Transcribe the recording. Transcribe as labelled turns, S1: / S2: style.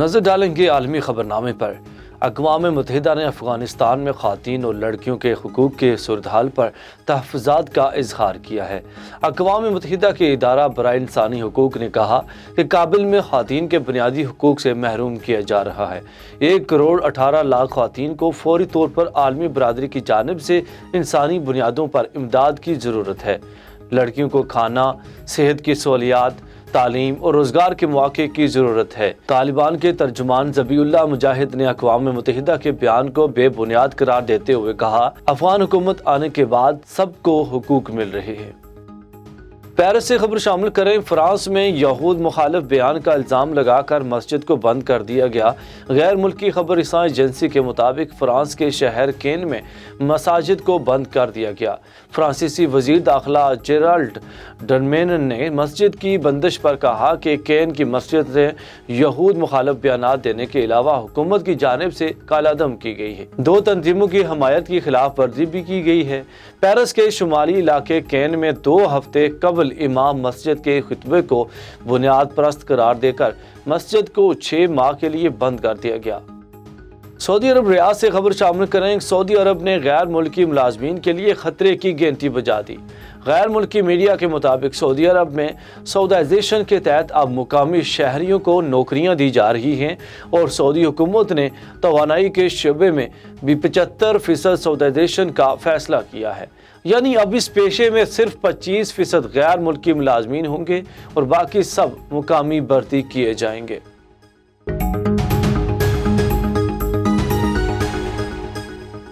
S1: नजर डालेंगे आलमी खबरनामे पर। अक़वाम मुत्तहिदा ने अफ़गानिस्तान में ख़वातीन और लड़कियों के हुकूक़ के सूरत-हाल पर तहफ़्फ़ुज़ात का इज़हार किया है। अक़वाम मुत्तहिदा के इदारा बराए इंसानी हुकूक़ ने कहा कि काबिल में ख़वातीन के बुनियादी हुकूक़ से महरूम किया जा रहा है। 1 करोड़ 18 लाख ख़वातीन को फ़ौरी तौर पर आलमी बरादरी की जानिब से इंसानी बुनियादों पर इमदाद की ज़रूरत है। लड़कियों को खाना, सेहत की सहूलियात, तालीम और रोज़गार के मौके की ज़रूरत है। तालिबान के तर्जुमान ज़बीउल्लाह मुजाहिद ने अक़वाम मुत्तहिदा के बयान को बेबुनियाद करार देते हुए कहा, अफ़गान हुकूमत आने के बाद सबको हुकूक मिल रहे हैं। पेरिस से खबर शामिल करें। फ्रांस में यहूद मुखालिफ बयान का इल्ज़ाम लगाकर मस्जिद को बंद कर दिया गया। गैर मुल्की खबर रसां एजेंसी के मुताबिक फ्रांस के शहर केन में मसाजिद को बंद कर दिया गया। फ्रांसीसी वज़ीर दाखिला जेराल्ड डरमेनन ने मस्जिद की बंदिश पर कहा कि केन की मस्जिद से यहूद मुखालिफ बयान देने के अलावा हुकूमत की जानिब से कालादम की गई है। 2 तंजीमों की हमायत की खिलाफ वर्जी भी की गई है। पेरिस के शुमाली इलाके केन में 2 हफ्ते कबल इमाम मस्जिद के खुतबे को बुनियाद परस्त करार देकर मस्जिद को 6 माह के लिए बंद कर दिया गया। सऊदी अरब रियाद से खबर शामिल करें। सऊदी अरब ने गैर मुल्की मुलाजमीन के लिए खतरे की घंटी बजा दी। गैर मुल्की मीडिया के मुताबिक सऊदी अरब में सऊदाइजेशन के तहत अब मुकामी शहरियों को नौकरियां दी जा रही हैं और सऊदी हुकूमत ने तवानाई के शोबे में भी 75% सऊदाइजेशन का फैसला किया है। यानी अब इस पेशे में सिर्फ 25% गैर मुल्की मुलाजमीन होंगे और बाकी सब मुकामी भर्ती किए जाएंगे।